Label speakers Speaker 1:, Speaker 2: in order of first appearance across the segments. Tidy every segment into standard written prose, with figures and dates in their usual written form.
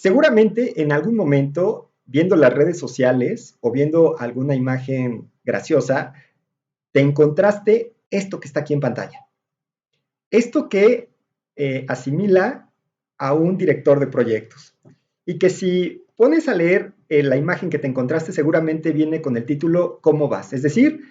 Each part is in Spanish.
Speaker 1: Seguramente en algún momento, viendo las redes sociales o viendo alguna imagen graciosa, te encontraste esto que está aquí en pantalla. Esto que asimila a un director de proyectos. Y que si pones a leer la imagen que te encontraste, seguramente viene con el título ¿Cómo vas? Es decir,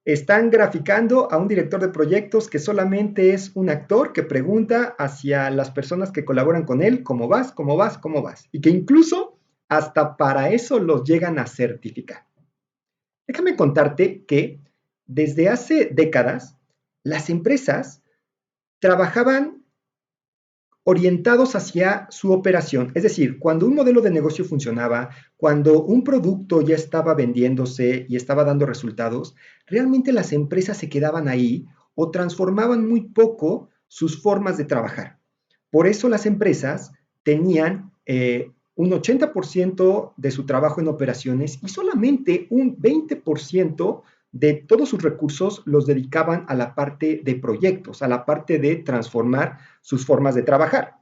Speaker 1: están graficando a un director de proyectos que solamente es un actor que pregunta hacia las personas que colaboran con él, ¿cómo vas? ¿Cómo vas? ¿Cómo vas? Y que incluso hasta para eso los llegan a certificar. Déjame contarte que desde hace décadas las empresas trabajaban orientados hacia su operación. Es decir, cuando un modelo de negocio funcionaba, cuando un producto ya estaba vendiéndose y estaba dando resultados, realmente las empresas se quedaban ahí o transformaban muy poco sus formas de trabajar. Por eso las empresas tenían un 80% de su trabajo en operaciones y solamente un 20% de todos sus recursos los dedicaban a la parte de proyectos, a la parte de transformar sus formas de trabajar.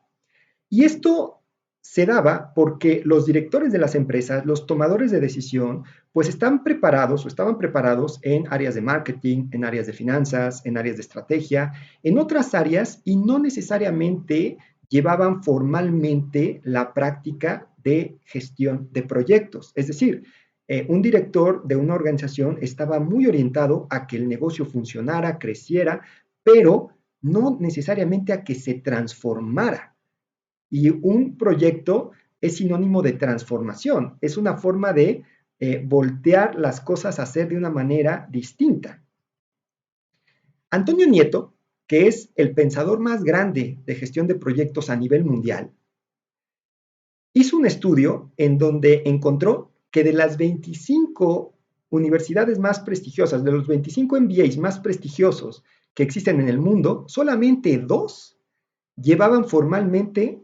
Speaker 1: Y esto se daba porque los directores de las empresas, los tomadores de decisión, pues están preparados o estaban preparados en áreas de marketing, en áreas de finanzas, en áreas de estrategia, en otras áreas y no necesariamente llevaban formalmente la práctica de gestión de proyectos. Es decir, un director de una organización estaba muy orientado a que el negocio funcionara, creciera, pero no necesariamente a que se transformara. Y un proyecto es sinónimo de transformación, es una forma de voltear las cosas a hacer de una manera distinta. Antonio Nieto, que es el pensador más grande de gestión de proyectos a nivel mundial, hizo un estudio en donde encontró que de las 25 universidades más prestigiosas, de los 25 MBAs más prestigiosos que existen en el mundo, solamente dos llevaban formalmente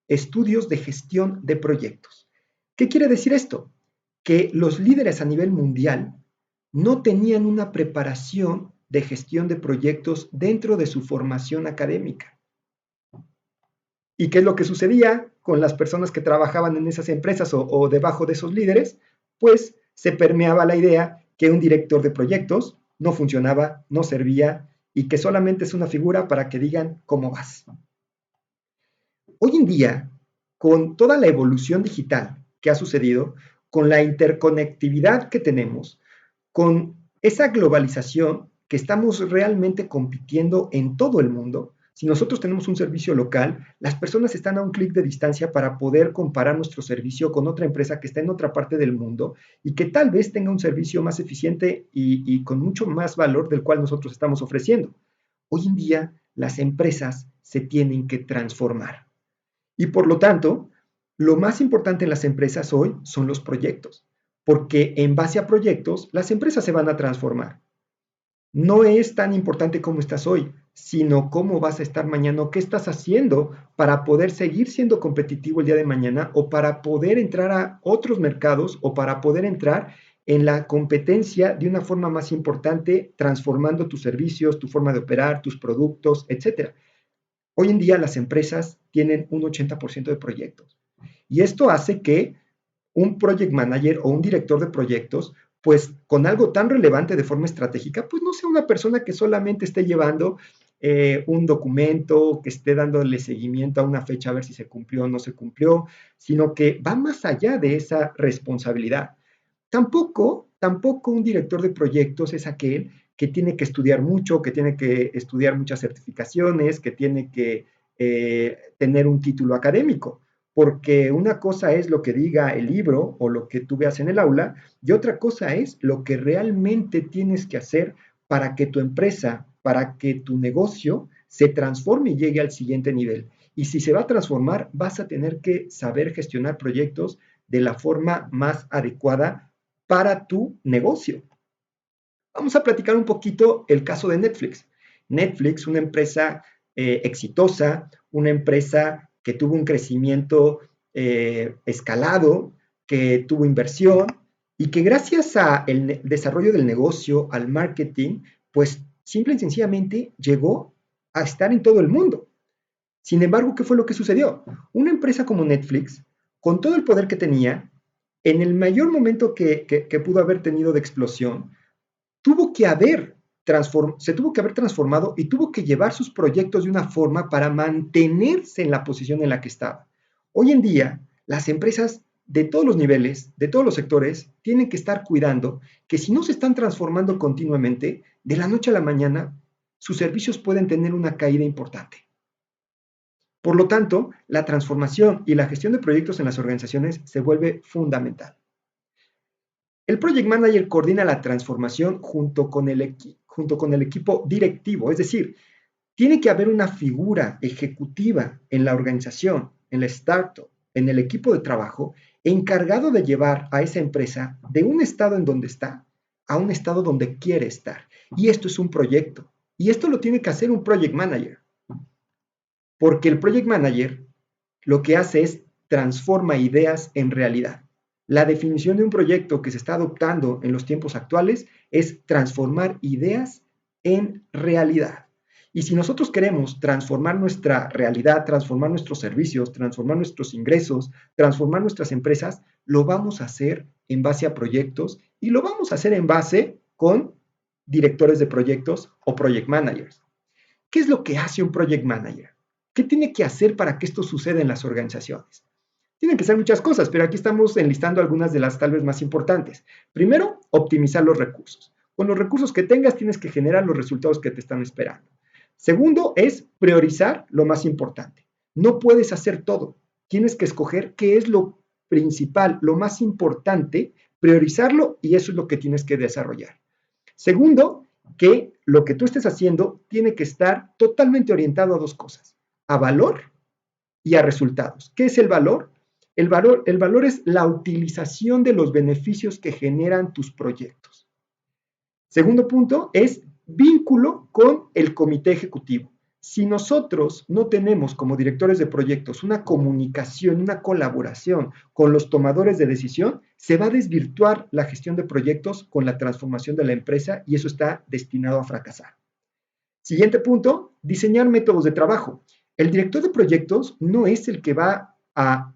Speaker 1: estudios de gestión de proyectos. ¿Qué quiere decir esto? Que los líderes a nivel mundial no tenían una preparación de gestión de proyectos dentro de su formación académica. ¿Y qué es lo que sucedía con las personas que trabajaban en esas empresas o debajo de esos líderes? Pues se permeaba la idea que un director de proyectos no funcionaba, no servía y que solamente es una figura para que digan cómo vas. Hoy en día, con toda la evolución digital que ha sucedido, con la interconectividad que tenemos, con esa globalización que estamos realmente compitiendo en todo el mundo, si nosotros tenemos un servicio local, las personas están a un clic de distancia para poder comparar nuestro servicio con otra empresa que está en otra parte del mundo y que tal vez tenga un servicio más eficiente y con mucho más valor del cual nosotros estamos ofreciendo. Hoy en día, las empresas se tienen que transformar. Y por lo tanto, lo más importante en las empresas hoy son los proyectos, porque en base a proyectos las empresas se van a transformar. No es tan importante cómo estás hoy, sino cómo vas a estar mañana o qué estás haciendo para poder seguir siendo competitivo el día de mañana o para poder entrar a otros mercados o para poder entrar en la competencia de una forma más importante, transformando tus servicios, tu forma de operar, tus productos, etcétera. Hoy en día las empresas tienen un 80% de proyectos y esto hace que un project manager o un director de proyectos, pues con algo tan relevante de forma estratégica, pues no sea una persona que solamente esté llevando un documento, que esté dándole seguimiento a una fecha a ver si se cumplió o no se cumplió, sino que va más allá de esa responsabilidad. Tampoco un director de proyectos es aquel que tiene que estudiar mucho, que tiene que estudiar muchas certificaciones, que tiene que tener un título académico, porque una cosa es lo que diga el libro o lo que tú veas en el aula y otra cosa es lo que realmente tienes que hacer para que tu empresa, para que tu negocio se transforme y llegue al siguiente nivel. Y si se va a transformar, vas a tener que saber gestionar proyectos de la forma más adecuada para tu negocio. Vamos a platicar un poquito el caso de Netflix. Netflix, una empresa exitosa, una empresa que tuvo un crecimiento escalado, que tuvo inversión y que gracias al desarrollo del negocio, al marketing, pues simple y sencillamente llegó a estar en todo el mundo. Sin embargo, ¿qué fue lo que sucedió? Una empresa como Netflix, con todo el poder que tenía, en el mayor momento que pudo haber tenido de explosión, se tuvo que haber transformado y tuvo que llevar sus proyectos de una forma para mantenerse en la posición en la que estaba. Hoy en día, las empresas de todos los niveles, de todos los sectores, tienen que estar cuidando que si no se están transformando continuamente, de la noche a la mañana, sus servicios pueden tener una caída importante. Por lo tanto, la transformación y la gestión de proyectos en las organizaciones se vuelve fundamental. El Project Manager coordina la transformación junto con el equipo directivo, es decir, tiene que haber una figura ejecutiva en la organización, en la startup, en el equipo de trabajo, encargado de llevar a esa empresa de un estado en donde está a un estado donde quiere estar. Y esto es un proyecto. Y esto lo tiene que hacer un Project Manager. Porque el Project Manager lo que hace es transforma ideas en realidad. La definición de un proyecto que se está adoptando en los tiempos actuales es transformar ideas en realidad. Y si nosotros queremos transformar nuestra realidad, transformar nuestros servicios, transformar nuestros ingresos, transformar nuestras empresas, lo vamos a hacer en base a proyectos y lo vamos a hacer en base con directores de proyectos o project managers. ¿Qué es lo que hace un project manager? ¿Qué tiene que hacer para que esto suceda en las organizaciones? Tienen que ser muchas cosas, pero aquí estamos enlistando algunas de las tal vez más importantes. Primero, optimizar los recursos. Con los recursos que tengas tienes que generar los resultados que te están esperando. Segundo es priorizar lo más importante. No puedes hacer todo. Tienes que escoger qué es lo principal, lo más importante, priorizarlo y eso es lo que tienes que desarrollar. Segundo, que lo que tú estés haciendo tiene que estar totalmente orientado a dos cosas, a valor y a resultados. ¿Qué es el valor? El valor es la utilización de los beneficios que generan tus proyectos. Segundo punto es vínculo con el comité ejecutivo. Si nosotros no tenemos como directores de proyectos una comunicación, una colaboración con los tomadores de decisión, se va a desvirtuar la gestión de proyectos con la transformación de la empresa y eso está destinado a fracasar. Siguiente punto, diseñar métodos de trabajo. El director de proyectos no es el que va a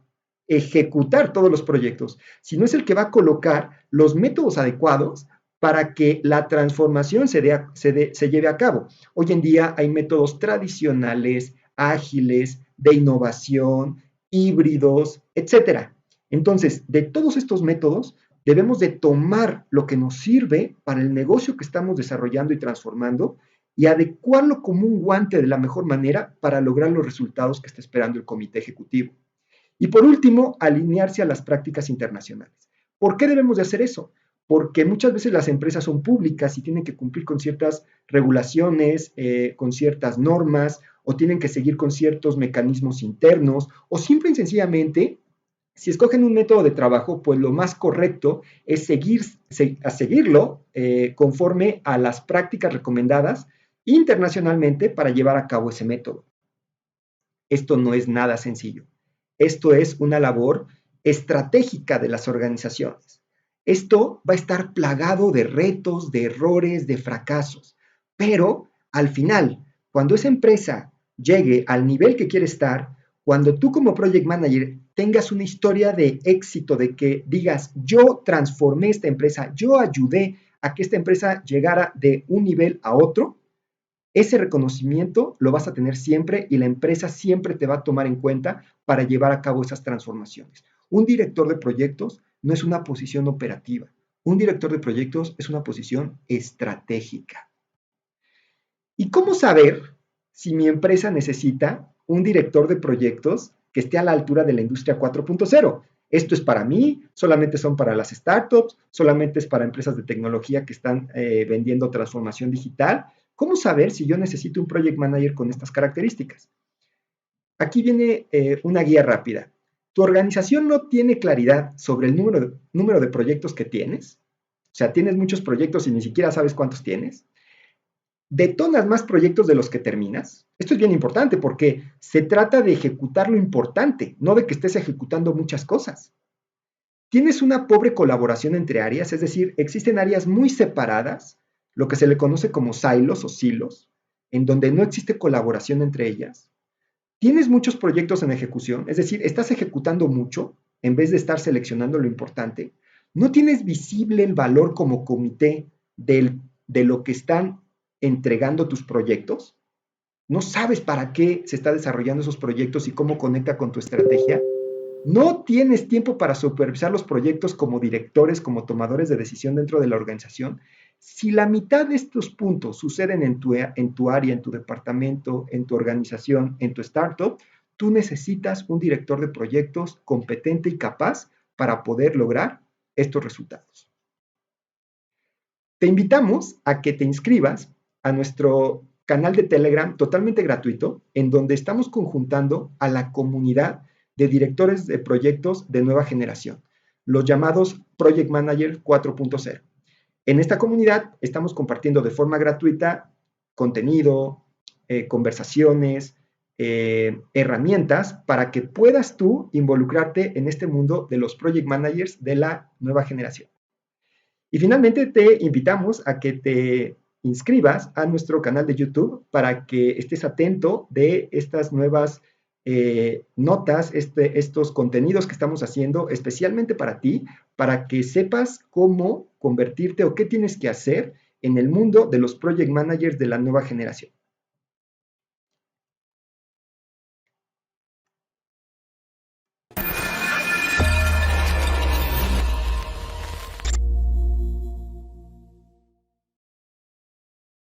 Speaker 1: ejecutar todos los proyectos, sino es el que va a colocar los métodos adecuados para que la transformación se lleve a cabo. Hoy en día hay métodos tradicionales, ágiles, de innovación, híbridos, etcétera. Entonces, de todos estos métodos, debemos de tomar lo que nos sirve para el negocio que estamos desarrollando y transformando y adecuarlo como un guante de la mejor manera para lograr los resultados que está esperando el comité ejecutivo. Y por último, alinearse a las prácticas internacionales. ¿Por qué debemos de hacer eso? Porque muchas veces las empresas son públicas y tienen que cumplir con ciertas regulaciones, con ciertas normas, o tienen que seguir con ciertos mecanismos internos, o simple y sencillamente, si escogen un método de trabajo, pues lo más correcto es seguirlo conforme a las prácticas recomendadas internacionalmente para llevar a cabo ese método. Esto no es nada sencillo. Esto es una labor estratégica de las organizaciones. Esto va a estar plagado de retos, de errores, de fracasos. Pero al final, cuando esa empresa llegue al nivel que quiere estar, cuando tú como project manager tengas una historia de éxito, de que digas, yo transformé esta empresa, yo ayudé a que esta empresa llegara de un nivel a otro, ese reconocimiento lo vas a tener siempre y la empresa siempre te va a tomar en cuenta para llevar a cabo esas transformaciones. Un director de proyectos no es una posición operativa. Un director de proyectos es una posición estratégica. ¿Y cómo saber si mi empresa necesita un director de proyectos que esté a la altura de la industria 4.0? Esto es para mí, solamente son para las startups, solamente es para empresas de tecnología que están vendiendo transformación digital. ¿Cómo saber si yo necesito un project manager con estas características? Aquí viene una guía rápida. ¿Tu organización no tiene claridad sobre el número de proyectos que tienes? O sea, tienes muchos proyectos y ni siquiera sabes cuántos tienes. ¿Detonas más proyectos de los que terminas? Esto es bien importante porque se trata de ejecutar lo importante, no de que estés ejecutando muchas cosas. ¿Tienes una pobre colaboración entre áreas? Es decir, existen áreas muy separadas, lo que se le conoce como silos o silos, en donde no existe colaboración entre ellas. ¿Tienes muchos proyectos en ejecución? Es decir, ¿estás ejecutando mucho? en vez de estar seleccionando lo importante, no tienes visible el valor como comité de lo que están entregando tus proyectos, no sabes para qué se está desarrollando esos proyectos y cómo conecta con tu estrategia, no tienes tiempo para supervisar los proyectos como directores, como tomadores de decisión dentro de la organización. Si la mitad de estos puntos suceden en tu área, en tu departamento, en tu organización, en tu startup, tú necesitas un director de proyectos competente y capaz para poder lograr estos resultados. Te invitamos a que te inscribas a nuestro canal de Telegram totalmente gratuito, en donde estamos conjuntando a la comunidad de directores de proyectos de nueva generación, los llamados Project Manager 4.0. En esta comunidad estamos compartiendo de forma gratuita contenido, conversaciones, herramientas para que puedas tú involucrarte en este mundo de los Project Managers de la nueva generación. Y finalmente te invitamos a que te inscribas a nuestro canal de YouTube para que estés atento de estas nuevas notas, estos contenidos que estamos haciendo especialmente para ti, para que sepas cómo convertirte o qué tienes que hacer en el mundo de los project managers de la nueva generación.